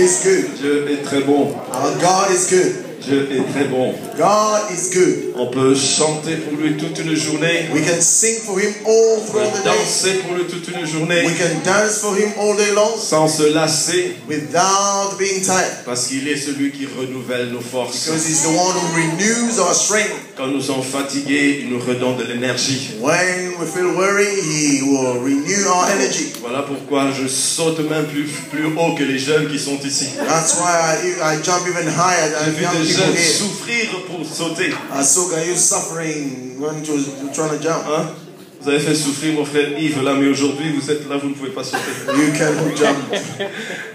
is good. Dieu est très bon. Our God is good. Dieu est très bon. God is good. On peut chanter pour lui toute une journée. We can sing for him all On throughout peut the day. danser pour lui toute une journée. We can dance for him all day long Sans se lasser. without being tired. Parce qu'il est celui qui renouvelle nos forces. Because he's the one who renews our strength. Quand nous sommes fatigués, il nous redonne de l'énergie. When we feel weary, he will renew our energy. Voilà pourquoi je saute même plus haut que les jeunes qui sont ici. That's why I jump even higher J'ai than vu young des people jeunes here. souffrir pour sauter. I saw you suffering when you were trying to jump. Hein? Vous avez fait souffrir mon frère Yves là, mais aujourd'hui vous êtes là, vous ne pouvez pas sauter. You can jump.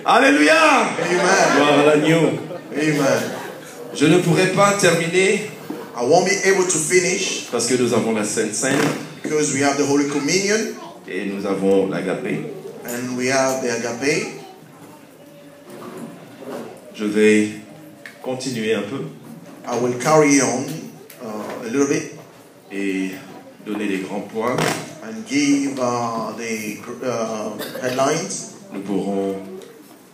Alléluia! Amen. Gloire à l'agneau. Amen. Je ne pourrai pas terminer I won't be able to finish parce que nous avons la Sainte Seine because we have the Holy Communion et nous avons l'agapé. and we have the agape. Je vais continuer un peu I will carry on a little bit et donner les grands points. and give the headlines, Nous pourrons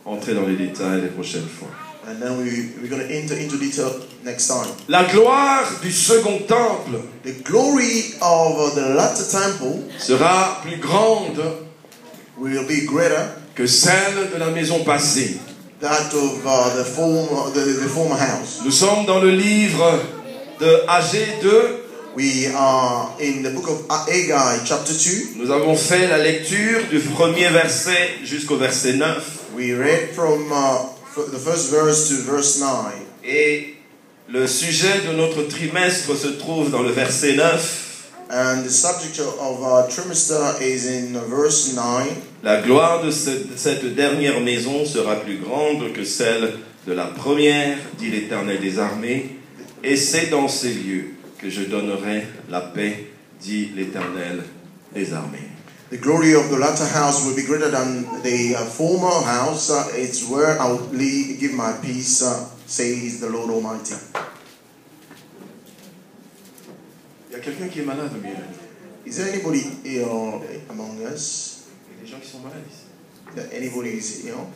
entrer dans les détails les prochaines fois. and then we're going to enter into detail next time. La gloire du second temple The glory of the latter temple sera plus grande will be greater que celle de la maison passée. that of the former house. Nous sommes dans le livre de Agé 2. We are in the book of Haggai, chapter 2. Nous avons fait la lecture du premier verset jusqu'au verset 9. We read from the first verse to verse 9. Et le sujet de notre trimestre se trouve dans le verset 9. And the subject of our trimester is in verse 9. La gloire de cette dernière maison sera plus grande que celle de la première, dit l'Éternel des armées. Et c'est dans ces lieux que je donnerai la paix, dit l'Éternel des armées. The glory of the latter house will be greater than the former house. It's where I will give my peace, says the Lord Almighty. Il y a quelqu'un qui est malade au milieu. Is there anybody ill among us? Il y a des gens qui sont malades ici. That anybody is ill?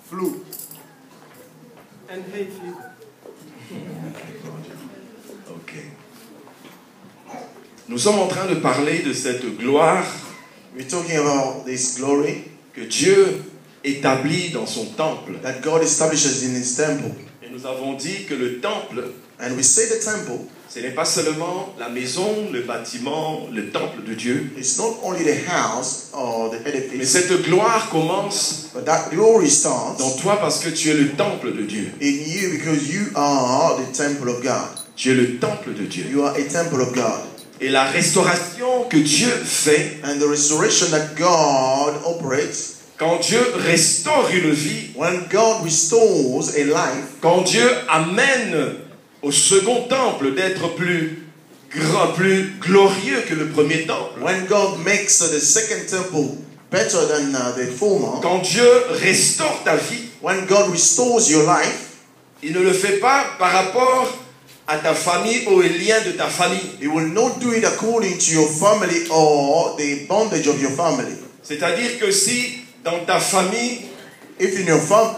Flu. And hay fever. Ok. Nous sommes en train de parler de cette gloire We're talking about this glory que Dieu établit dans son temple. that God establishes in His temple. Et nous avons dit que le temple, And we say the temple, ce n'est pas seulement la maison, le bâtiment, le temple de Dieu. it's not only the house or the Mais edifice, cette gloire commence but that glory starts dans toi parce que tu es le temple de Dieu. in you because you are the temple of God. Tu es le temple de Dieu. You are a temple of God. Et la restauration que Dieu fait, And the restoration that God operates, quand Dieu restaure une vie, when God restores a life, quand Dieu amène au second temple d'être plus grand, plus glorieux que le premier temple, when God makes the second temple better than the former, quand Dieu restaure ta vie, when God restores your life, il ne le fait pas par rapport à ta famille ou aux liens de ta famille. He will not do it according to your family or the bondage of your family. C'est-à-dire que si dans ta famille, If in your family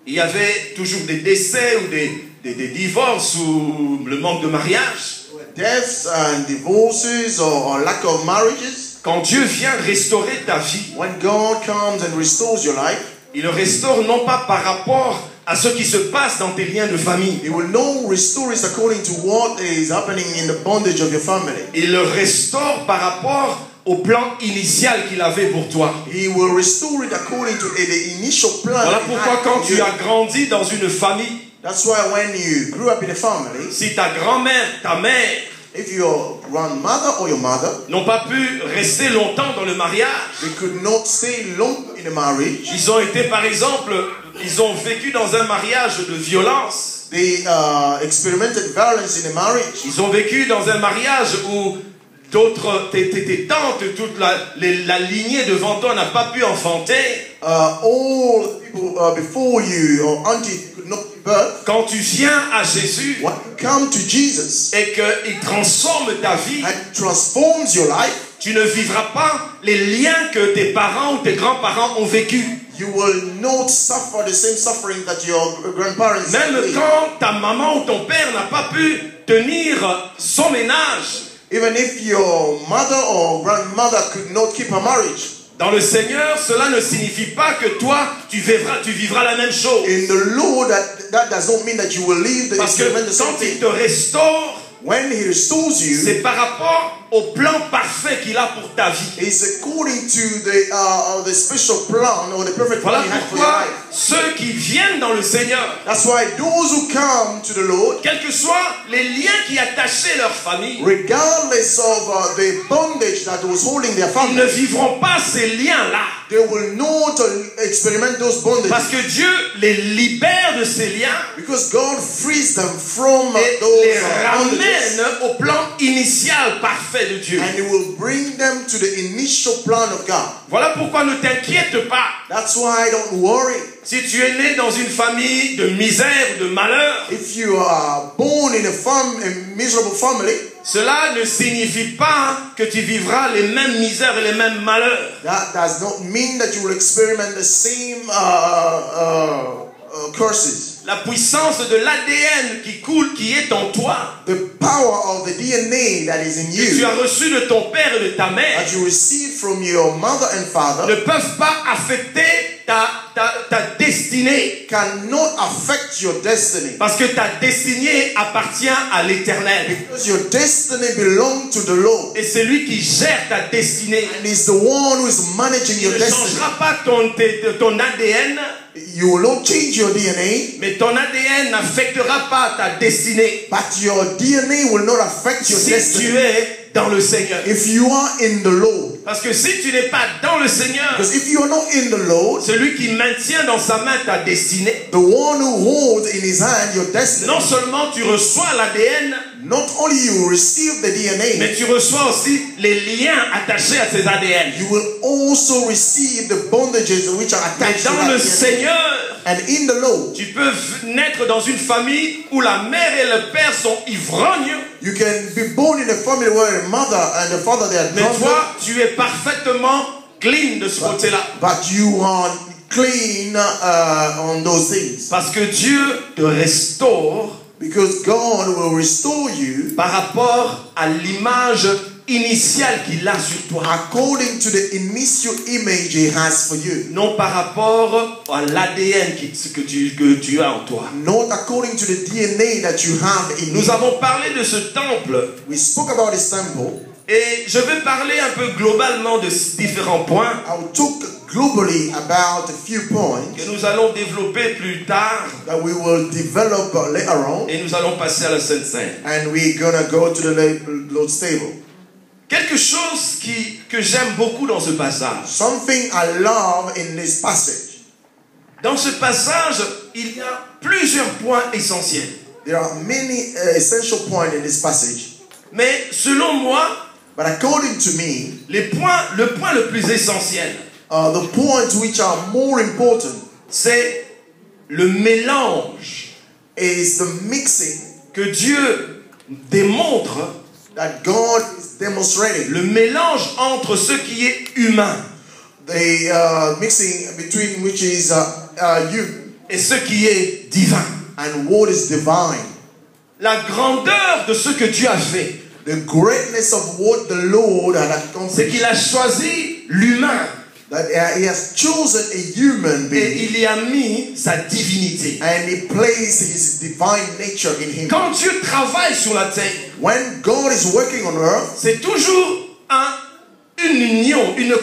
il y avait toujours des décès ou des divorces ou le manque de mariage, deaths and divorces or lack of marriages, quand Dieu vient restaurer ta vie, when God comes and restores your life, il le restaure non pas par rapport à ce qui se passe dans tes liens de famille. He will not restore it according to what is happening in the bondage of your family. Il le restaure par rapport au plan initial qu'il avait pour toi. He will restore it according to the initial plan. Voilà He pourquoi had quand for tu you. as grandi dans une famille, That's why when you grew up in a family, si ta grand-mère, ta mère if your grandmother or your mother, n'ont pas pu rester longtemps dans le mariage, they could not stay long in a marriage, ils ont été par exemple, ils ont vécu dans un mariage de violence, they experimented violence in a marriage. ils ont vécu dans un mariage où d'autres, tes tantes, toute la lignée devant toi n'a pas pu enfanter. All people before you or auntie could no birth, quand tu viens à Jésus when you come to Jesus et qu'il transforme ta vie, and transforms your life, tu ne vivras pas les liens que tes parents ou tes grands-parents ont vécus. you will not suffer the same suffering that your grandparents Même did. quand ta maman ou ton père n'a pas pu tenir son ménage, Even if your mother or grandmother could not keep a marriage, dans le Seigneur, cela ne signifie pas que toi, tu vivras la même chose. in the Lord, that does not mean that you will live the Parce que experience the same quand il thing. te restaure, When He restores you, c'est par rapport au plan parfait qu'il a pour ta vie. it's according to the special plan or the perfect Voilà plan He had for your pourquoi life. ceux qui viennent dans le Seigneur, That's why those who come to the Lord, quels que soient les liens qui attachaient leur famille, regardless of the bondage that was holding their ils ne family, vivront pas ces liens-là. they will not experiment those bondages. Parce que Dieu les libère de ces liens Because God frees them from et those les bondages. ramène au plan initial parfait de Dieu. And He will bring them to the initial plan of God. Voilà pourquoi ne t'inquiète pas. That's why don't worry. Si tu es né dans une famille de misère ou de malheur, If you are born in a miserable family, cela ne signifie pas que tu vivras les mêmes misères et les mêmes malheurs. that does not mean that you will experiment the same curses. La puissance de l'ADN qui coule, qui est en toi, The power of the DNA that is in que tu you, as reçu de ton père et de ta mère, that you received from your mother and father, ne peuvent pas affecter ta destinée. cannot affect your destiny. Parce que ta destinée appartient à l'Éternel. Because your destiny belongs to the Lord. Et c'est lui qui gère ta destinée. And He's the one who is managing Il your ne destiny. changera pas ton ADN, You will not change your DNA, mais ton ADN n'affectera pas ta destinée but your DNA will not affect your si destiny. tu es dans le Seigneur. If you are in the Lord. Parce que si tu n'es pas dans le Seigneur, Because if you are not in the Lord, celui qui maintient dans sa main ta destinée, the one who holds in his hand your destiny, non seulement tu reçois l'ADN, not only you receive the DNA, mais tu reçois aussi les liens attachés à ces ADN. you will also receive the bondages which are Mais attached to dans that le DNA. Seigneur, And in the Lord, tu peux naître dans une famille où la mère et le père sont ivrognes, you can be born in a family where a mother and a father they are mais drunk, toi, tu es parfaitement clean de ce côté-là. but you are clean on those things. Parce que Dieu te restaure Because God will restore you par rapport à l'image initiale qu'il a sur toi. according to the initial image He has for you. Non par rapport à l'ADN que tu as en toi. Not according to the DNA that you have in Nous you. avons parlé de ce temple We spoke about this temple. et je vais parler un peu globalement de différents points I'll talk globally about a few points que nous allons développer plus tard that we will develop later on, et nous allons passer à la Sainte Seine. and we're gonna go to the Lord's table. Quelque chose que j'aime beaucoup dans ce passage. Something I love in this passage. Dans ce passage, il y a plusieurs points essentiels. There are many essential points in this passage, Mais selon moi, but according to me, le point le plus essentiel, the points which are more important c'est le mélange is the mixing que Dieu démontre, that God is demonstrating. le mélange entre ce qui est humain The mixing between which is you et ce qui est divin. and what is divine. La grandeur de ce que Dieu a fait, The greatness of what the Lord had c'est accomplished. qu'il a choisi l'humain That He has chosen a human et being il y a mis sa divinité. and He placed His divine nature in him. Quand Dieu travaille sur la terre, When God is working on earth, c'est toujours une union, une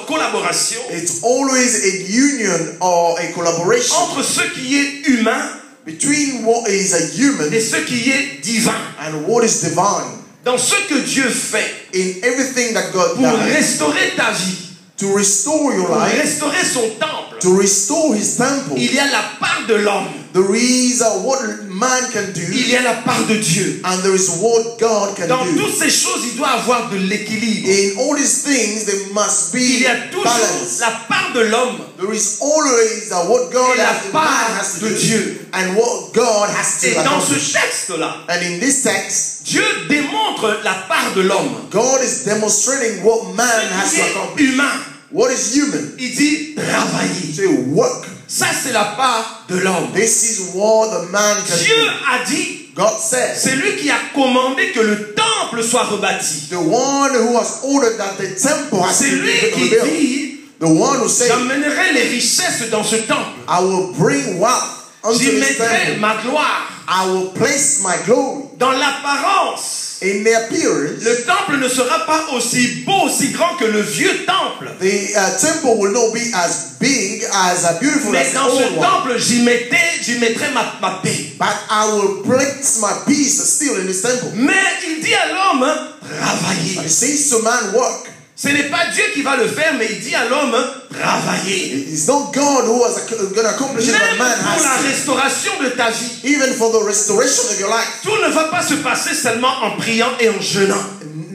collaboration it's always a union or a collaboration entre ce qui est humain between what is a human et ce qui est divin. and what is divine. Dans ce que Dieu fait In everything that God pour does, restaurer ta vie, to restore your pour life, restaurer son temple, to restore His temple, il y a la part de l'homme. there is what man can do, il y a la part de Dieu. and there is what God can Dans do. toutes ces choses, il doit avoir de l'équilibre. In all these things, there must Il be y a toujours balance. la part de l'homme There is always what God et la has, man part has to de do, Dieu. and what God has Et to dans ce accomplish. texte-là, And in this text, Dieu démontre la part de l'homme. God is demonstrating what man has Ce to qui est accomplish. humain. What is human? Il dit travailler. Say work. Ça, c'est la part de l'homme. This is what the man can Dieu do. a dit, God said, c'est lui qui a commandé que le temple soit rebâti. the one who has ordered that the temple has C'est to lui be qui rebuilt. dit, The one who said, j'amènerai les richesses dans ce temple. I will bring wealth unto J'y this mettrai temple. ma gloire. I will place my glory. Dans l'apparence, In the appearance, le temple ne sera pas aussi beau, aussi grand que le vieux temple. the temple will not be as big, as beautiful Mais as the dans ce old one. temple, j'y mettrai ma paix. But I will place my peace still in this temple. Mais il dit à l'homme, travaillez. But it says to man, work. Ce n'est pas Dieu qui va le faire, mais il dit à l'homme, travaillez. It's not God who is going to accomplish it, Même but man pour la has to. restauration de ta vie, Even for the restoration of your life. tout ne va pas se passer seulement en priant et en jeûnant.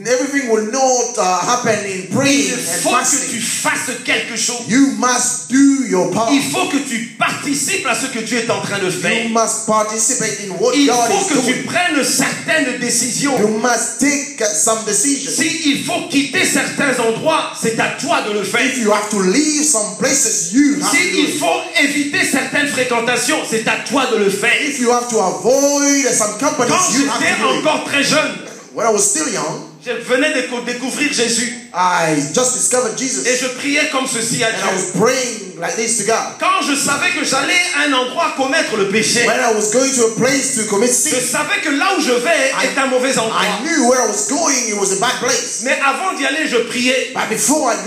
Everything will not happen in praying Il and faut que tu fasting. fasses quelque chose. You must do your part. Il faut que tu participes à ce que Dieu est en train de faire. You must participate in what Il God faut is que tu doing. prennes certaines décisions. You must take some decisions. S'il faut quitter certains endroits, c'est à toi de le faire. If you have to leave some places, you have to do S'il it. faut éviter certaines fréquentations, c'est à toi de le faire. If you have to avoid some companies, Quand you have j'étais to do it. encore très jeune, When I was still young, je venais de découvrir Jésus I just discovered Jesus. et je priais comme ceci à And I Dieu. was praying like this to God. Quand je savais que j'allais à un endroit commettre le péché, When I was going to a place to commit je sin, savais que là où je vais est un mauvais endroit. I knew where I was going, it was a bad place. Mais avant d'y aller, je priais. But before I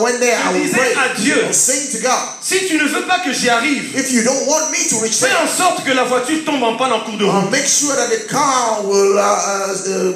went there, I Je would disais pray. à Dieu, I was saying to God, si tu ne veux pas que j'y arrive, if you don't want me to reach fais there, en sorte que la voiture tombe en panne en cours de route. make sure that the car will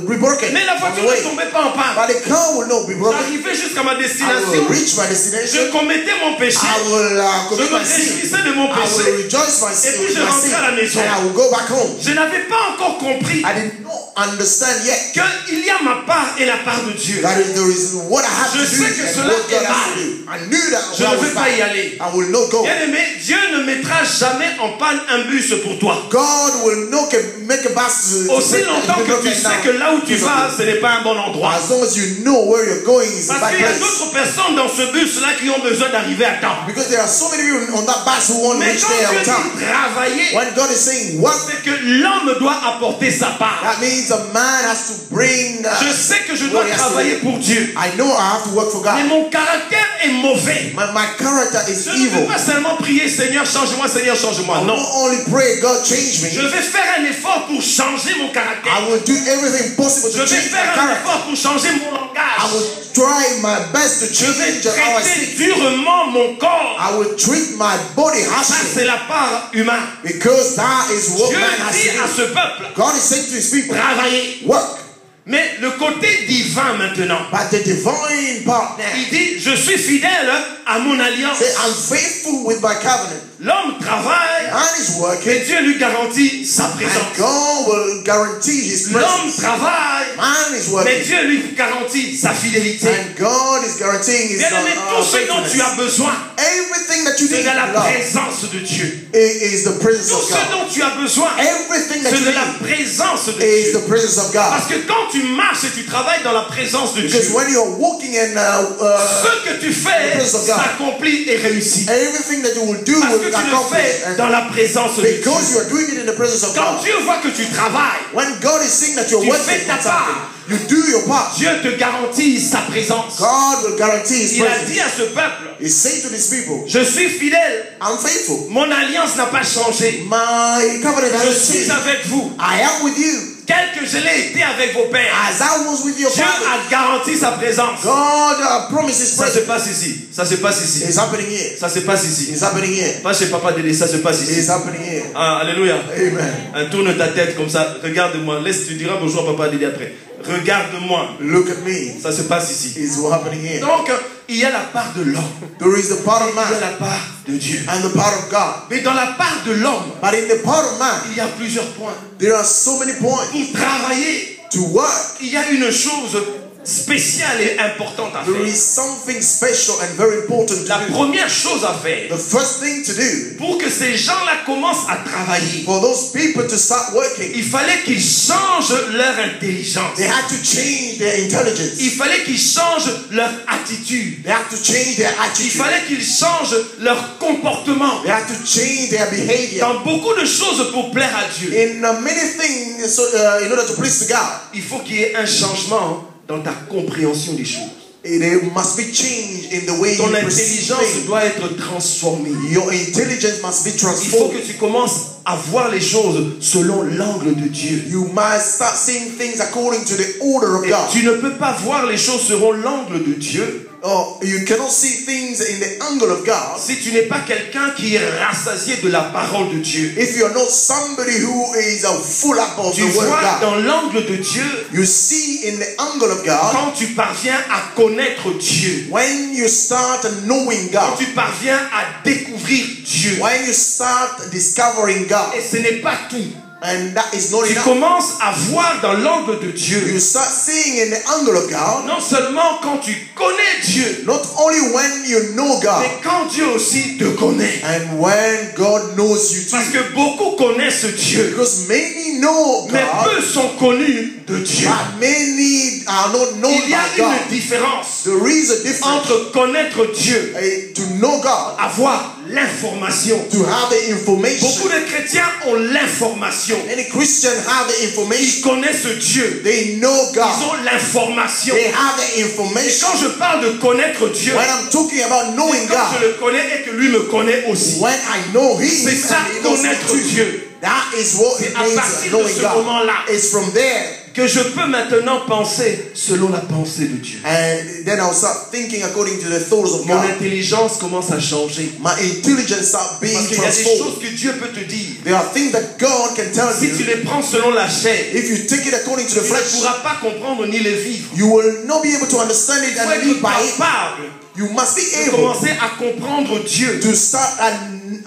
be broken. Mais la on the voiture ne way. tombait pas en panne. But the car will not be broken. J'arrivais jusqu'à ma I will destination. reach my Je destination. commettais mon péché. I will Je commit me my sin. réjouissais de mon I will péché. rejoice my Et sin, puis with je my rentrais sin, à la maison. and I will go back home. Je n'avais pas encore compris I did not understand yet qu'il y a ma part et la part de Dieu. that there is what I have Je to do sais que and cela what God est has mal. to do. I knew that Je when I ne was veux pas back, y aller. I will not go. Bien aimé, Dieu ne mettra jamais en panne un bus pour toi. God will not make a bus to Aussi break- longtemps to que break tu it sais down. que là où tu vas, ce n'est pas un bon endroit. As long as you know where you're going is a Parce bad qu'il y a place. d'autres personnes dans ce bus-là qui ont besoin d'arriver à temps. Because there are so many people on that bus who want to Mais reach quand there Dieu on time. dit travailler, When God is saying what, c'est que l'homme doit apporter sa part. that means a man has to bring. Je sais que je dois travailler pour Dieu. I know I have to work for Mais God. mon caractère est mauvais. My character is Je ne evil. veux pas seulement prier Seigneur, change-moi, Seigneur, change-moi. I Non. not only pray, God change Je me. vais faire un effort pour changer mon caractère. I will do everything possible Je to vais change my faire un character. effort pour changer mon I langage. will try my best to Je vais change how I traiter speak. durement mon corps. I will treat my body Ça, harshly c'est la part humaine. because that is what Dieu man has dit à to ce do. peuple, God is saying to his people, travaillez. work. Mais le côté divin maintenant, But the divine part now, il dit, je suis fidèle à mon alliance. say, I'm faithful with my covenant. L'homme travaille, Man is mais working, Dieu lui garantit sa and présence. God will guarantee his L'homme presence. travaille, Man is mais working, Dieu lui garantit sa fidélité. and God is guaranteeing his Bien-aimé, tout ce dont tu as faithfulness. besoin, Everything that you c'est need, de la love, présence de Dieu. is the presence Tout of ce God. dont tu as besoin, Everything that c'est you de la need présence de is Dieu. the presence of God. Parce que quand tu marches et tu travailles dans la présence de Dieu, Because when you're walking in, ce que tu fais the presence of God. s'accomplit et réussit. everything that you will do Parce que will tu le accomplish. fais dans la présence de Dieu. Because you are doing it in the presence of Quand God. Dieu voit que tu travailles, When God is seeing that you're Tu working fais ta on something, part. you do your part. Dieu te garantit sa présence. God will guarantee his Il a presence. dit à ce peuple, He's saying to these people, je suis fidèle, I'm faithful. mon alliance n'a pas changé. My covenant Je has suis changed. avec vous. I am with you. Tel que je l'ai été avec vos pères. As I was with your Dieu father. a garanti sa présence. God promised his Ça se presence. passe ici. Ça se passe ici. It's happening here. Ça se passe ici. It's happening here. Pas chez Papa Dédé, ça se passe ici. It's happening here. Ah, alléluia. Amen. Tourne ta tête comme ça. Regarde-moi. Laisse, tu diras bonjour à Papa Dédé après. Regarde-moi. Look at me. Ça se passe ici. It's happening here. Donc, il y a la part de l'homme. There is the part of Il y a man. la part de Dieu. and the part of God. Mais dans la part de l'homme, But in the part of man, il y a plusieurs points. there are so many points Pour travailler, to work. il y a une chose spéciale et importante à There faire. is something special and very important La to do. première chose à faire, The first thing to do pour que ces gens-là commencent à travailler, for those people to start working, il fallait qu'ils changent leur intelligence. they had to change their intelligence. Il fallait qu'ils changent leur attitude. They had to change their Il attitude. fallait qu'ils changent leur comportement. They had to change their behavior. Dans beaucoup de choses pour plaire à Dieu, In many things, in order to please to God, il faut qu'il y ait un changement dans ta compréhension des choses. there must be change in the way you Ton perceive intelligence things. doit être transformée. Your intelligence must be Il faut transformed. que tu commences à voir les choses selon l'angle de Dieu. You must start seeing things according to the order of Et God. tu ne peux pas voir les choses selon l'angle de Dieu Oh, you cannot see things in the angle of God si tu n'es pas quelqu'un qui est rassasié de la parole de Dieu. if you're not somebody who is full up of Tu the word of vois God. dans l'angle de Dieu You see in the angle of God quand tu parviens à connaître Dieu, when you start knowing quand God, tu parviens à découvrir Dieu. when you start discovering God, Et ce n'est pas tout. and that is not Tu enough. commences à voir dans l'angle de Dieu. You start seeing in the angle of God, Non seulement quand tu connais Dieu, not only when you know God, mais quand Dieu aussi te connaît. and when God knows you Parce too. que beaucoup connaissent Dieu, Because many know mais God, peu sont connus de Dieu. but many are not known Il y a by God. une différence There is a difference entre connaître Dieu, to know God, avoir l'information. to have the information. Beaucoup de chrétiens ont l'information. Many Christians have the Ils information. connaissent Dieu. They know Ils God. ont l'information. They have the Et information. quand je parle de connaître Dieu, When I'm talking about knowing quand je God, le connais et que lui me connaît aussi, when I know Him, c'est ça, and He knows me connaître too, Dieu. that is what it à means partir de knowing ce God. moment-là It's from there. que je peux maintenant penser selon la pensée de Dieu. And then I'll start thinking according to the thoughts of Mon God. intelligence commence à changer. My intelligence start being Parce qu'il y a des transformed. choses que Dieu peut te dire. There are things that God can tell Si tu you. les prends selon la chair, If you take it according to the tu ne flesh, pourras pas comprendre ni les vivre. you will not be able to understand it Il faut and live être by it. capable You must be de able commencer à comprendre Dieu to start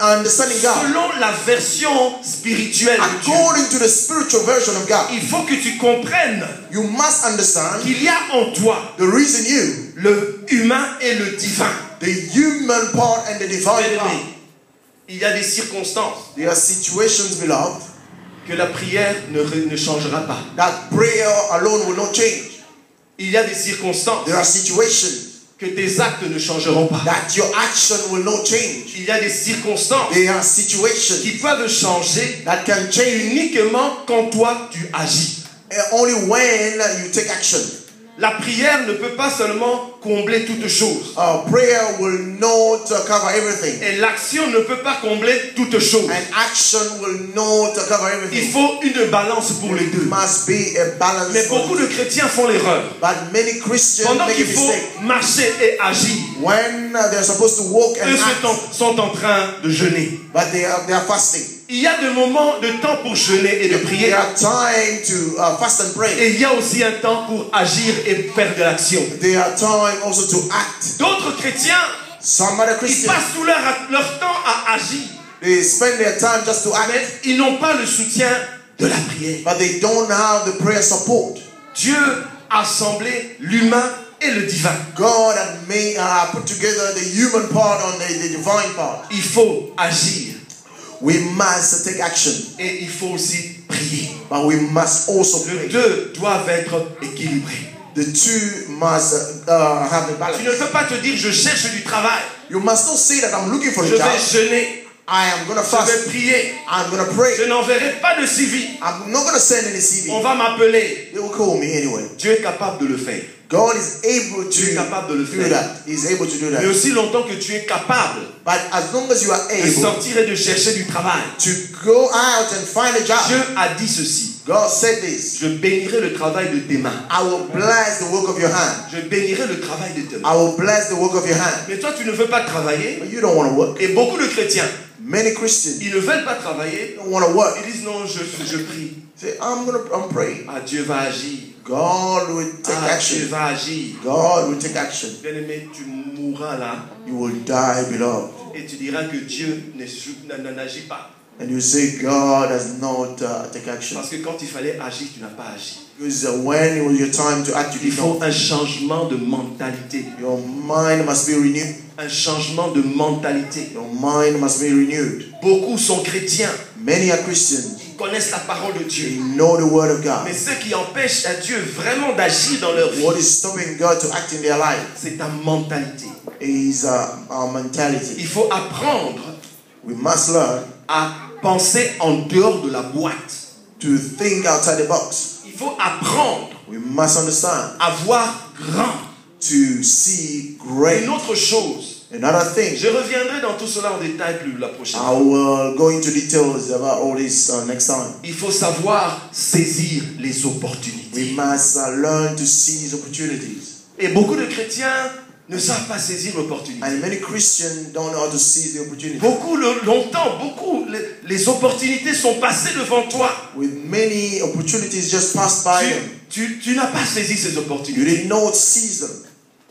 understanding God selon la version spirituelle de Dieu. according to the spiritual version of God. Il faut que tu comprennes You must understand qu'il y a en toi the reason you, le humain et le divin. the human part and the divine part. Il y a des circonstances There are situations, beloved, que la prière ne changera pas. that prayer alone will not change. Il y a des circonstances There are situations que tes actes ne changeront pas. that your action will not change. Il y a des circonstances There are situations qui peuvent changer that can change uniquement quand toi tu agis. only when you take action. La prière ne peut pas seulement combler toutes choses. Prayer will not cover everything. Et l'action ne peut pas combler toutes choses. And action will not cover Il everything. faut une balance pour les deux. Must be a balance. Mais beaucoup de chrétiens font l'erreur. But many Christians Pendant make a qu'il faut mistake. marcher et agir, When they're supposed to walk and eux act, sont en train de jeûner. but they are fasting. Il y a des moments de temps pour jeûner et de prier. There are time to fast and pray. Et il y a aussi un temps pour agir et faire de l'action. There are time also to act. D'autres chrétiens, Some other ils Christians, passent tout leur temps à agir. they spend their time just to act, Mais ils n'ont pas le soutien de la prière. but they don't have the prayer support. Dieu a assemblé l'humain et le divin. God had made, put together the human part on the divine part. Il faut agir We must take action, et il faut aussi prier. but we must also Les pray. deux doivent être équilibrés. The two must have a balance. Tu ne peux pas te dire je cherche du travail, You must not say that I'm looking for a je job. vais jeûner, I am going to je fast. vais prier, I'm going to pray. je n'enverrai pas de CV. I'm not going to send any CV. On va m'appeler. They will call me anyway. Dieu est capable de le faire. God is able Dieu est capable de le to do faire. that. He's able to do Mais that. aussi longtemps que tu es capable But as long as you are de able sortir et de chercher du travail. to go out and find a Dieu job, a dit ceci. God said this. Je bénirai le travail de tes mains. I will bless the work of your hand. Je bénirai le travail de tes mains. I will bless the work of your hand. Mais toi, tu ne veux pas travailler. But you don't want to work. Et beaucoup de chrétiens, Many Christians ils ne veulent pas travailler. don't want to work. Ils disent non, je prie. Say, I'm praying. Ah, Dieu va agir. God will take Ah, Dieu action. va agir. God will take action. Bien-aimé, tu mourras là. You will die, beloved. Et tu diras que Dieu n'agit pas. And you say God does not take action. Parce que quand il fallait agir, tu n'as pas agi. Because when it was your time to act, you Il did faut not. un changement de mentalité. Your mind must be renewed. Un changement de mentalité. Your mind must be renewed. Beaucoup sont chrétiens. Many are Christians. Ils connaissent la parole de Dieu. They know the word of God. Mais ce qui empêche à Dieu vraiment d'agir dans leur vie, What is stopping God to act in their life c'est ta mentalité. is our mentality. Il faut apprendre We must learn à penser en dehors de la boîte. to think outside the box. Il faut apprendre We must understand à voir grand. to see great. Une autre chose, Another thing, je reviendrai dans tout cela en détail plus la prochaine I fois. will go into details about all this next time. Il faut savoir saisir les We opportunités. must learn to seize opportunities. Et beaucoup de chrétiens ne savent pas saisir l'opportunité. And many Christians don't know how to seize the opportunity. Longtemps, les opportunités sont passées devant toi. With many opportunities just passed by them. Tu n'as pas saisi ces You opportunités. didn't know how to seize them.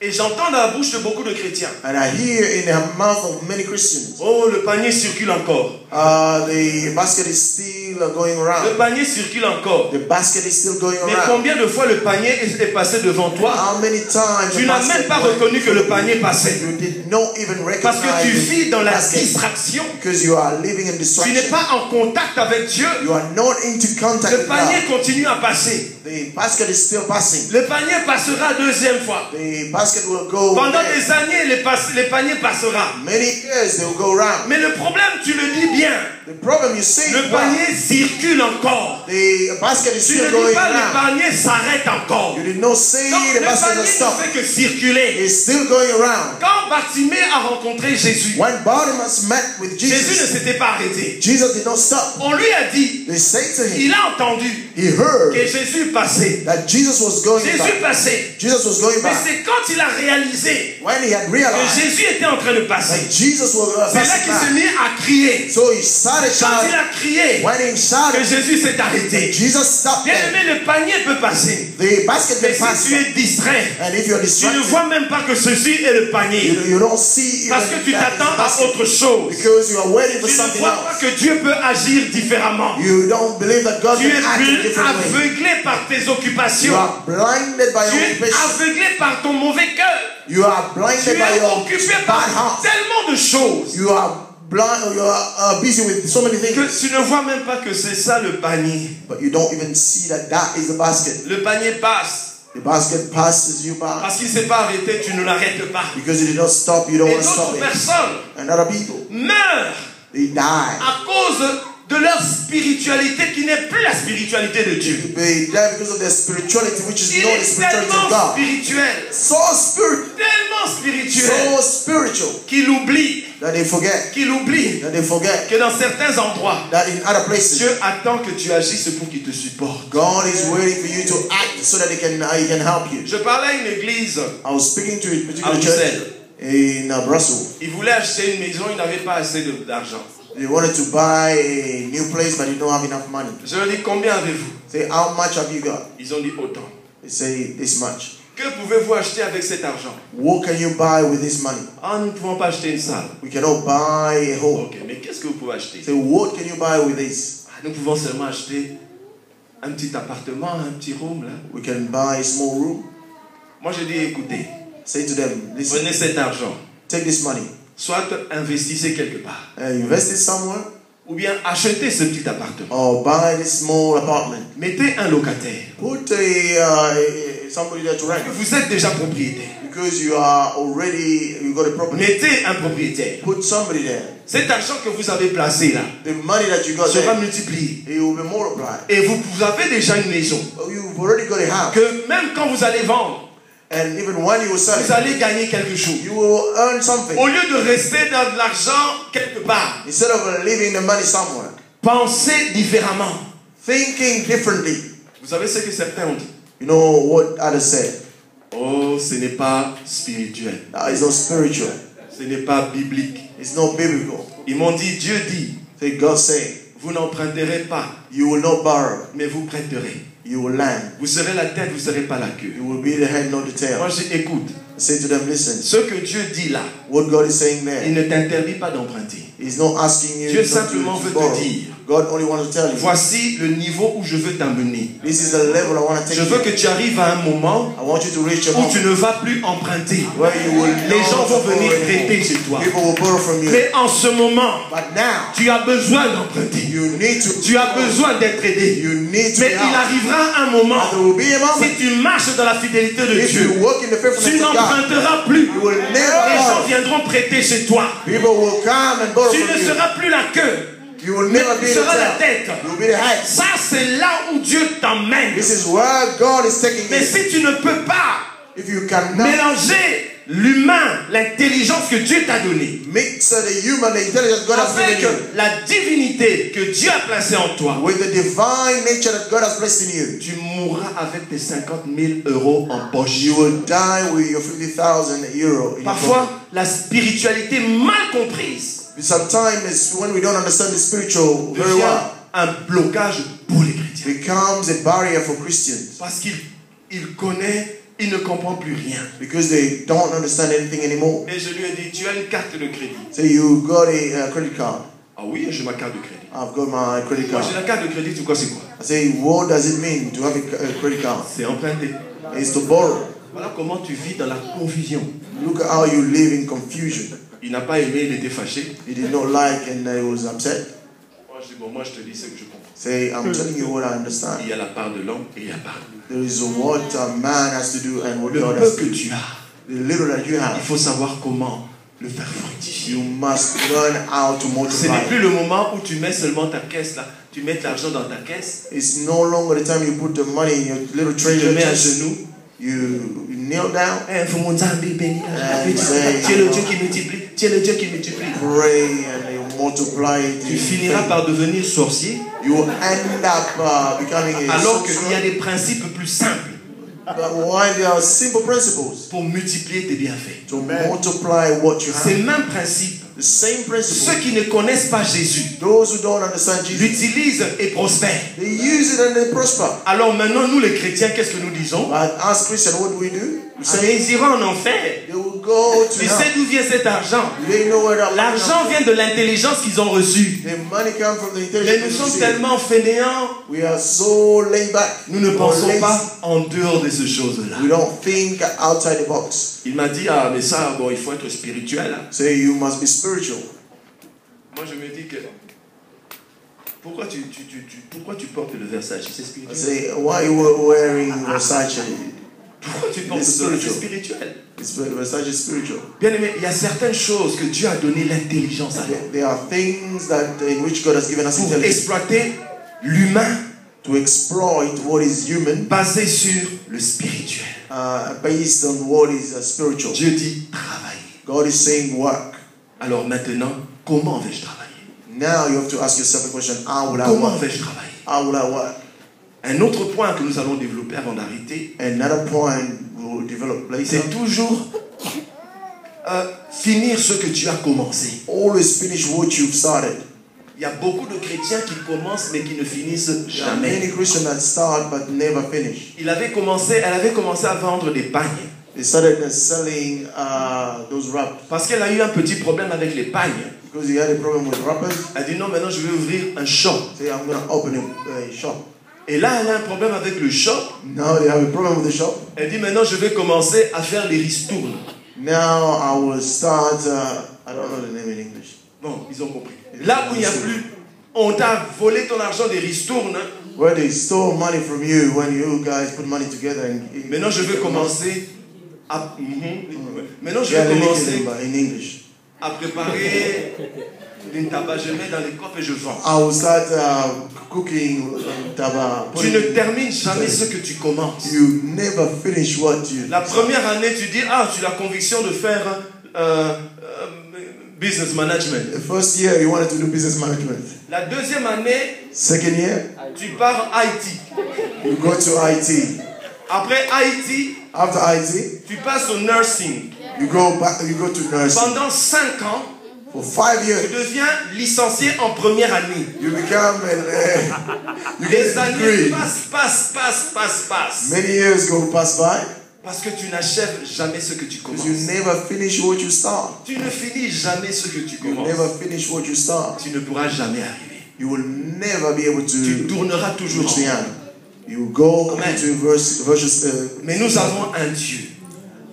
Et j'entends dans la bouche de beaucoup de chrétiens. And I hear in the mouth of many Christians, Oh, le panier circule encore. the basket is still going Le around. panier circule encore. The basket is still going Mais around. combien de fois le panier est passé devant toi? How many times Tu the n'as basket même pas went- reconnu que le panier passait. You did not even Parce que tu recognize vis dans the la basket distraction. because you are living in Tu n'es distraction. pas en contact avec Dieu. You are not into contact Le with panier God. continue à passer. The basket is still passing. Le panier passera deuxième fois. The basket will go Pendant there. des années, les paniers passera. Many years they will go around. Mais le problème, tu le dis bien, The problem you say, le panier circule encore. the basket is Tu still ne going dis pas le around. panier s'arrête encore. You did not say Non, the le basket panier is ne stopped. fait que circuler. It's still going around. Quand Bartimée a rencontré Jésus, When Bartimaeus met with Jésus ne Jesus, s'était pas arrêté. Jesus did not stop. On lui a dit, They say to him, il a entendu he heard que Jésus passait. that Jesus was going Jésus back. passait. Jesus was going Mais back. c'est quand il a réalisé When he had que realized Jésus était en train de passer, that Jesus was c'est là passing qu'il s'est back, mis à crier. so he started Quand il shouting. a crié When he que shouted, Jésus s'est arrêté. Jesus stopped Bien there. aimé, le panier peut passer. The basket Mais can pass. si tu es distrait, And if you're tu ne distracted, vois même pas que ceci est le panier. you don't see Parce even que tu that is t'attends the à basket. autre chose. Because you are waiting for Tu ne something vois pas else. que Dieu peut agir différemment. You don't believe that God Tu can act in a es different way. aveuglé par tes You occupations. are blinded by Tu your es occupation. aveuglé par ton mauvais cœur. You are Tu blinded by es your occupé bad par heart. tellement de choses You are blind. You are busy with so many que things, tu ne vois même pas que c'est ça le panier. but you don't even see that that is the basket. Le panier passe. The basket passes you by Parce qu'il ne s'est pas arrêté, tu ne l'arrêtes pas. because you did not stop. You don't Et want to stop d'autres it. personnes And other people, meurent they die. à cause de leur spiritualité qui n'est plus la spiritualité de Dieu. They die because of their spirituality, which is Il not the est spirituality of tellement God. spirituel, So tellement spirituel, so spiritual qu'il oublie, that they forget. que dans certains endroits, That in other places, Dieu attend que tu agisses pour qu'il te supporte. God is waiting for you to act so that he can help you. Je parlais à une église, I was speaking to a particular À church Bruxelles. in Brussels. ils voulaient acheter une maison, ils n'avaient pas assez d'argent. They wanted to buy a new place, but they don't have enough money. Je leur dis, combien avez-vous? Say, how much have you got? Ils ont dit autant. They say, this much. Que pouvez-vous acheter avec cet argent? What can you buy with this money? Ah, nous ne pouvons pas acheter une salle. We cannot buy a home. Ok, mais qu'est-ce que vous pouvez acheter? Say, what can you buy with this? Ah, nous pouvons seulement acheter un petit appartement, un petit room là. We can buy a small room. Moi je dis, écoutez, Say to them, listen, prenez cet argent, take this money, soit investissez quelque part, invest it somewhere, ou bien achetez ce petit appartement. or buy this small apartment. Mettez un locataire. Put somebody there to rent. Vous êtes déjà propriétaire. Because you are already, you got a property. Mettez un propriétaire. Put somebody there. Cet argent que vous avez placé là The money that you got sera there, multiplié. it will be multiplied. Et vous avez déjà une maison Oh, you've already got a house. que même quand vous allez vendre, And even when you will sell vous it, allez gagner quelque chose. you will earn something. Au lieu de rester dans de l'argent quelque part, Instead of leaving the money somewhere, pensez différemment. thinking differently. Vous savez ce que certains ont dit? You know what others said? Oh, ce n'est pas spirituel. It's not spiritual. Ce n'est pas biblique. It's not biblical. Ils m'ont dit, Dieu dit, So God saying, vous n'emprunterez pas, you will not borrow, mais vous prêterez. you will lend. Vous serez la tête, vous ne serez pas la queue. You will be the head, not the Moi, tail. j'écoute. Say to them, listen, Ce que Dieu dit là, what God is saying il there, ne t'interdit pas d'emprunter. He's not asking you Dieu not simplement to veut borrow. te dire, God only wants to tell you, voici le niveau où je veux t'amener. this is the level I want to take Je veux you. que tu arrives à un moment I want you to reach a où tu moment ne vas plus emprunter. where you will Les not gens vont borrow venir anymore. prêter chez toi. People will borrow from you. Mais en ce moment, But now, tu as besoin d'emprunter. you need to Tu as besoin d'être aidé. You need to Mais be il out. arrivera un moment, And there will be a moment, si tu marches dans la fidélité de if Dieu, you walk in the tu faithfulness of God, n'emprunteras plus. you will Les never gens borrow. viendront prêter chez toi. People will come and borrow Tu from ne you. seras plus la queue, You will mais never be tu the seras la tail. tête. You will be the head. Ça, c'est là où Dieu t'emmène. This is where God is taking Mais you. si tu ne peux pas If you cannot mélanger l'humain, l'intelligence que Dieu t'a donnée, mix the human, the intelligence God has avec given you, la divinité que Dieu a placée en toi, with the divine nature that God has placed in you, tu mourras avec tes 50 000 euros en poche. you will die with your 50,000 euro in your pocket. Parfois, la spiritualité mal comprise Sometimes it's when we don't understand the spiritual very devient well, un blocage pour les chrétiens. becomes a barrier for Christians Parce qu'il connaît, il ne comprend plus rien. because they don't understand anything anymore. Et je lui ai dit, tu as une carte de crédit. Say you got a credit card. Ah oui, j'ai ma carte de crédit. I've got my credit Moi, card. j'ai la carte de crédit, tu vois c'est quoi? I say, what does it mean to have a credit card? C'est emprunter. It's to borrow. Voilà comment tu vis dans la confusion. Look at how you live in confusion. Il n'a pas aimé, il était fâché. He did not like and he was upset. Moi, je dis, bon, moi, je te dis ce que je comprends. Say, I'm telling you what I understand. Il y a la part de l'homme et il y a la part de There is what a man has to do and what le God peu has to que do. tu as. The little that you Il have, faut savoir comment le faire fructifier. you must learn how to Ce multiply. n'est plus le moment où tu mets seulement ta caisse là. Tu mets de l'argent dans ta caisse. It's no longer the time you put the money in your little Tu te treasure mets à chest. genoux. You kneel down, Eh, faut mon Nzambe béni. say, Tu es le Dieu qui multiplie. Tu es le Dieu qui multiplie. pray, and you multiply it. Tu in finiras faith. par devenir sorcier. You will end up becoming a Alors qu'il y a sorcerer. des principes plus simples But why there are simple principles pour multiplier tes bienfaits. to multiply what you Ces have. mêmes principes, The same ceux principle. qui ne connaissent pas Jésus Those who don't understand Jesus, l'utilisent et prospèrent. they use it and they prosper. Alors maintenant, nous les chrétiens, qu'est-ce que nous disons? But as Christians, what do? We Ah, say mais ils iront en enfer. they will go to Tu hell. sais d'où vient cet argent? They know where that money L'argent comes vient de l'intelligence qu'ils ont reçue. from. The money comes from the Mais intelligence. nous we sommes receive. tellement fainéants, We are so laid back. nous ne or pensons lazy. pas en dehors de ces choses-là. We don't think outside the box. Il m'a dit, ah mais ça, bon, il faut être spirituel. Hein. Say you must be spiritual. Moi je me dis que, pourquoi tu portes le Versace? C'est I spirituel. say, why you were wearing Versace? Pourquoi tu portes It's ça? C'est spiritual. spirituel. Versace is spiritual. Bien aimé, il y a certaines choses que Dieu a donné l'intelligence à nous There are things that in which God has given us pour intelligence exploiter l'humain to exploit what is human, basé sur le spirituel. based on what is spiritual. Dieu dit travailler. God is saying work. Alors maintenant, comment vais-je travailler? Now you have to ask yourself a question: how will I Comment work? vais-je travailler? How will I work? Un autre point que nous allons développer avant d'arrêter, Another point we'll develop later. c'est toujours finir ce que tu as commencé. Always finish what you've started. Il y a beaucoup de chrétiens qui commencent mais qui ne finissent There are jamais. many Christians that start but never finish. Elle avait commencé à vendre des pagnes They started selling those wraps parce qu'elle a eu un petit problème avec les pagnes. because he had a problem with wrappers. Elle dit non, maintenant je vais ouvrir un shop. Say, I'm going to open a shop. Et là, elle a un problème avec le shop. Now they have a problem with the shop. Elle dit maintenant je vais commencer à faire les ristournes. Now I will start, I don't know the name in English. Bon, ils ont compris. Là où il n'y a plus, on t'a volé ton argent des ristournes. Where they stole money from you when you guys put money together. Maintenant je vais commencer à... Maintenant je Yeah, vais they commencer make it in English. à préparer une tabac. Je mets dans les coffres et je vends. I will start cooking taba. Tu ne termines jamais ce que tu commences. You never finish what you. La première année, tu dis, ah, tu as la conviction de faire business management. The first year you wanted to do business management. La deuxième année, Second year, tu pars en Haïti. you go to IT. Après Haïti, After IT, tu passes au nursing. you go back. You go to nursing. Pendant 5 ans, For 5 tu years, deviens licencié en première année. you become you get Les a années degree. passent. Many years go pass by Parce que tu n'achèves jamais ce que tu because you commences. never finish what you start. Tu ne finis jamais ce que tu You commences. never finish what you start. Tu ne pourras jamais arriver. You will never be able Tu to tourneras toujours reach en the rond. end. You go Amen. into verses. Mais nous avons un Dieu.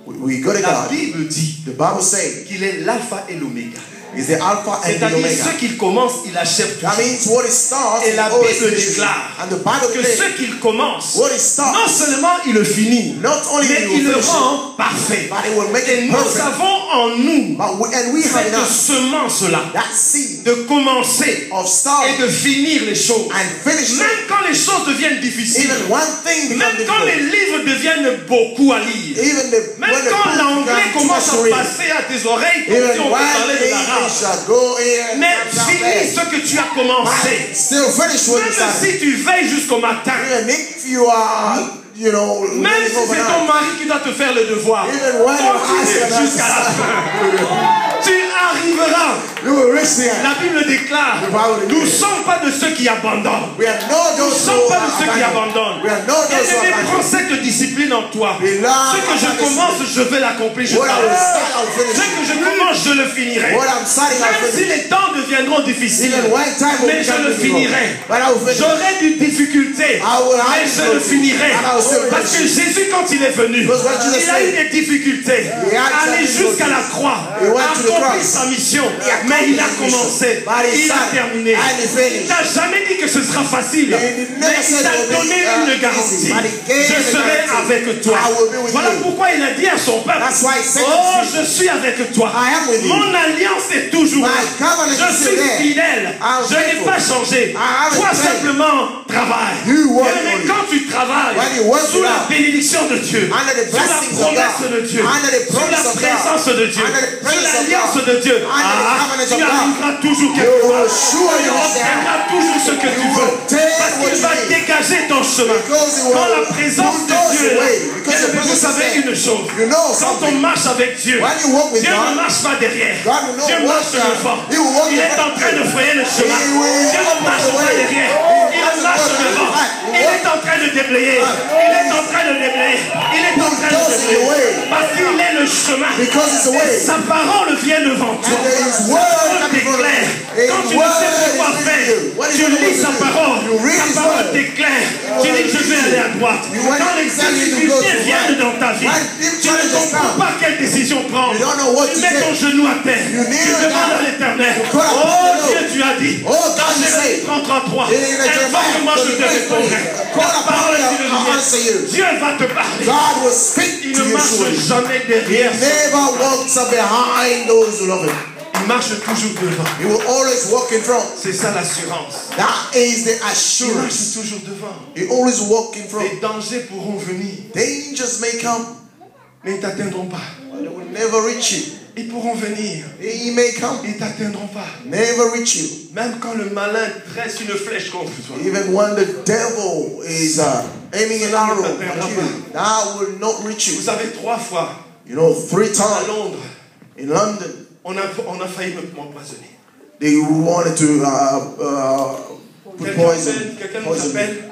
We got a La God. Bible dit The Bible says qu'il est l'alpha et l'oméga. is the Alpha and the C'est-à-dire Omega. ce qu'il commence, il achève That toujours. means what it starts, Et la it always Bible finishes. déclare And the Bible que says ce qu'il commence, what it starts, non seulement il le finit, not only mais will il le finish it, rend parfait. but it will make Et it nous perfect. avons en nous And we have cette enough semence-là that seed de commencer of et starting de finir les choses. and finishing. Même quand les choses deviennent difficiles, Even one thing becomes même quand les difficult. livres deviennent beaucoup à lire, Even même when the quand book l'anglais becomes too commence much to à read. passer à tes oreilles, comme Even si on when te parlait de l'arabe. English go in Mais and come finis back. ce que tu as commencé. Still finish what you Même started. si tu veilles jusqu'au matin, Even if you are, you know, même living si c'est ton overnight. mari qui doit te faire le devoir, Even when your continue husband jusqu'à la fin. Tu arriveras. you will reach the end. La Bible déclare, nous ne sommes pas de ceux qui abandonnent. We are not Nous ne those sommes who pas de ceux qui abandon. abandonnent. We are not those who Et prends abandon. cette discipline en toi. We love Ce que je our commence, je vais l'accomplir jusqu'à What I la will fin. start, I'll finish. Ce que je commence, je le finirai. What I'm starting, I'll Même si finish. les temps deviendront difficiles, Even one time will mais je become le difficult. finirai. But I will finish. J'aurai des difficultés, I will have mais je le difficulty. finirai. And I will still Parce que finish. Jésus, quand il est venu, Because when Jesus il a eu came, des difficultés. he had some Aller jusqu'à la croix, He went to the accomplir cross. sa mission. He Mais il a accomplished his commencé, mission. But he il a started. terminé. And he finished. Il n'a jamais dit que ce sera facile, He never mais il said t'a it will be, donné une garantie. but he gave Je the serai guarantee. avec toi. I will be with Voilà you. pourquoi il a dit à son peuple, That's why he said oh, to his je suis avec toi. I am with you. Mon alliance est toujours My là. covenant Je is suis still there. fidèle. I'm Je n'ai faithful. pas changé. I haven't Toi changed. simplement travaille. You work Mais only. quand tu travailles When you work sous it la out, bénédiction de Dieu, under the sous la blessings of promesse God, de Dieu, under the sous la promise of God, présence de Dieu, under the sous presence of l'alliance God, de Dieu, under the covenant tu of God, arriveras toujours you quelque will part. surely Tu reach there. obtiendras toujours ce que tu You veux. will take Parce what qu'il you va need. dégager ton chemin. Because he will Quand la présence de bulldoze Dieu est the là, way. Because bien the aimé, vous presence is savez there. une chose. You know Quand on something. marche avec Dieu, When you walk with Dieu ne God, marche pas derrière. God will not Dieu walk marche devant. He will walk Il est en train de frayer le chemin. He will Dieu ne open marche the pas way. derrière. Il marche devant. Il est en train de déblayer. Il est en train de déblayer. Il est en train de Bulldoze the déblayer. way. Parce qu'il est le chemin. Because it's the way. Sa parole vient devant toi. And there is Sa word parole coming from t'éclaire. you. Quand His tu ne sais word plus quoi is with faire, you. What is tu it lis with sa you? parole. You read Sa his parole word. t'éclaire. Tu dis je vais aller à droite. You want Quand les exactly to go difficultés to viennent right. dans ta vie, When tu ne difficulties comprends come, pas quelle décision prendre. you don't know what Tu to mets ton take. genou à terre. You Tu kneel demandes down. à l'Éternel. You call upon Oh the Dieu, Lord. tu as dit. Oh, God, Dans you say. Jérémie 33. In Jeremiah, Moi je te répondrai. call Ta upon parole me, est une I'll lumière. answer you. Dieu va te parler. God will speak Il to ne you marche surely. jamais He derrière. never walks behind those who love him. Il marche toujours devant. He will always walk in front. C'est ça l'assurance. That is the Il marche assurance. toujours devant. He always walk in front. Les dangers pourront venir, Dangers may come, mais ils ne t'atteindront pas. but they will never reach you. Ils pourront venir, He may come, ils ne t'atteindront pas. never reach you. Même quand le malin tresse une flèche contre toi. Even when the devil is aiming an arrow at you, that will not reach Vous you. savez, 3 fois, You know, 3 à times Londres, in London, on a failli m'empoisonner. they wanted to put poison. Quelqu'un nous Poison. appelle.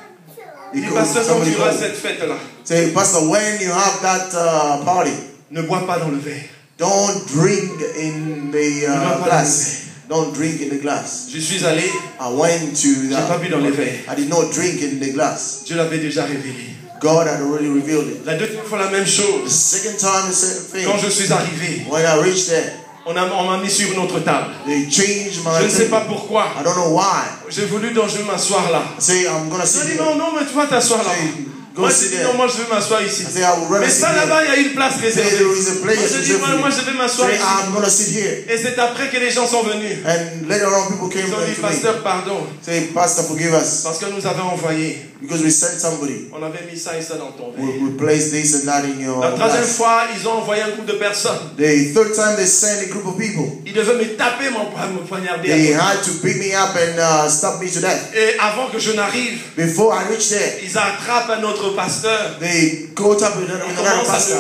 Il dit, Because pasteur, quand somebody tu auras called. cette fête-là, Say, Pastor, when you have that party, ne bois pas dans le verre. don't drink in the glass. Don't drink in the glass. Je suis allé, I went to j'ai pas bu dans les verres. I did not drink in the glass. Dieu l'avait déjà révélé. God had already revealed it. La deuxième fois, la même The chose. second time, the same Quand thing. je suis arrivé, When I reached there, on m'a mis sur une autre table. they changed my Je ne sais pas table. pourquoi. I don't know why. J'ai voulu donc je vais m'asseoir là. I say, I'm going to Il sit m'a dit here. non, non, mais tu vas t'asseoir là. Say, go Moi, sit j'ai dit there. non, moi je vais m'asseoir ici. I say, I would rather Mais sit ça here. là-bas, il y a une place Say, réservée. there is a place Moi, j'ai dit reserved moi for je vais you. m'asseoir Say, ici. I'm going to sit here. Et c'est après que les gens sont venus. And later on, people came Ils ont dit, to me. pasteur, pardon. Say, Pastor, forgive us. Parce que nous avons envoyé Because we sent somebody. On avait mis ça et ça dans ton verre. We placed this and that in your La troisième glass. fois, ils ont envoyé un groupe de personnes. The third time they sent a group of people. Ils devaient me taper, me poignarder. They had to beat me up and stab me to death. Et avant que je n'arrive, Before I reached there, ils attrapent un autre pasteur. they caught up with another pastor.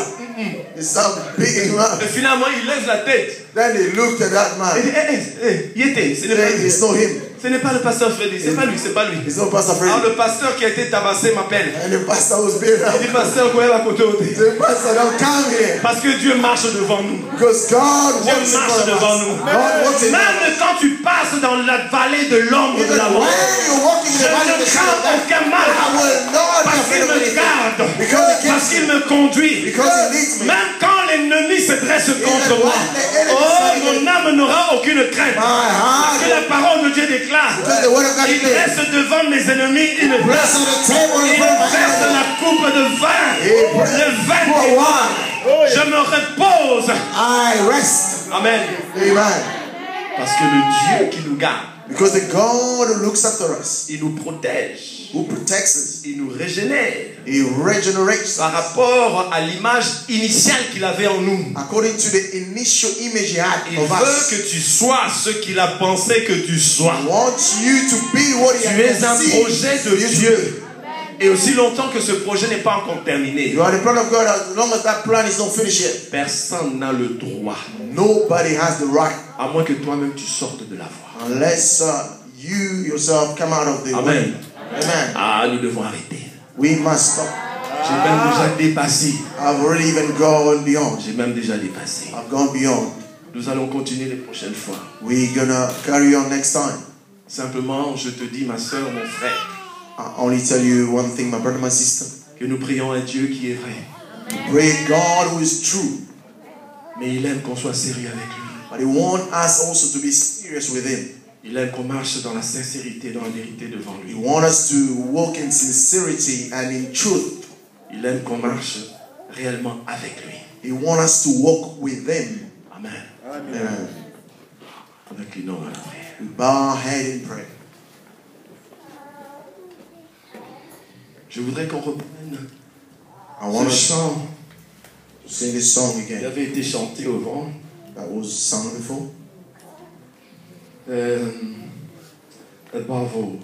They started beating him up. Et finalement, ils lèvent la tête. Then they looked at that man. Et disent, il était, ce n'est pas Then lui. it's not him. Ce n'est pas le pasteur Freddy, c'est pas lui, c'est pas lui. It's not Pastor Alors Freddy. le pasteur qui a été tabassé m'appelle. And the pastor was beaten Il dit, up. pasteur, quoi est à côté de The pastor don't come here. Parce que Dieu marche devant nous. Because God Dieu walks in marche front of devant us. nous. God walks in front of Même us. quand tu passes dans la vallée de l'ombre de Even la when mort, you're walking in je the valley of ne the shadow of crains death, aucun mal. I will not be Parce afraid qu'il of me anything. garde. Because he Parce keeps qu'il me. me conduit. Because he leads me. Même quand l'ennemi se dresse contre when moi. the enemy Oh, is mon âme n'aura aucune crainte. My Parce heart, que la parole de Dieu déclare. because the word of God Il declares, reste devant mes ennemis une bless place. on the table in Il front of my verse enemy. la coupe de vin. Le vin Pour qui one, je me repose. I rest. Amen. Amen. Parce que le Dieu qui nous garde, Because the God who looks after us, il nous protège, who protects us, il nous régénère He regenerates par us. rapport à l'image initiale qu'il avait en nous. According to the initial image He had Il of veut us. que tu sois ce qu'il a pensé que tu sois. He wants you to be what He Tu es has un conceived projet de for you to Dieu. Et aussi longtemps que ce projet n'est pas encore be. terminé, You are the plan of God as long as that plan is not finished yet. personne n'a le droit, Nobody has the right à moins que toi-même tu sortes de la voie. unless you yourself come out of the way. Amen. Amen. Ah, nous devons arrêter. We must stop. J'ai même déjà dépassé. I've already even gone beyond. J'ai même déjà dépassé. I've gone beyond. Nous allons continuer les prochaines fois. We're gonna carry on next time. Simplement, je te dis, ma soeur, mon frère, I only tell you one thing, my brother, my sister. que nous prions un Dieu qui est vrai. Pray God who is true, Mais il aime qu'on soit sérieux avec lui. but He wants us also to be serious with Him. Il aime qu'on marche dans la sincérité, dans la vérité devant He lui. wants us to walk in sincerity and in truth. Il aime qu'on marche réellement avec lui. He wants us to walk with Him. Amen. Amen. Inclinons à la prière. We bow our head in prayer. Je voudrais qu'on reprenne I want ce us chant to sing this song qui again. avait été chanté au vent. That was sung before. Above all.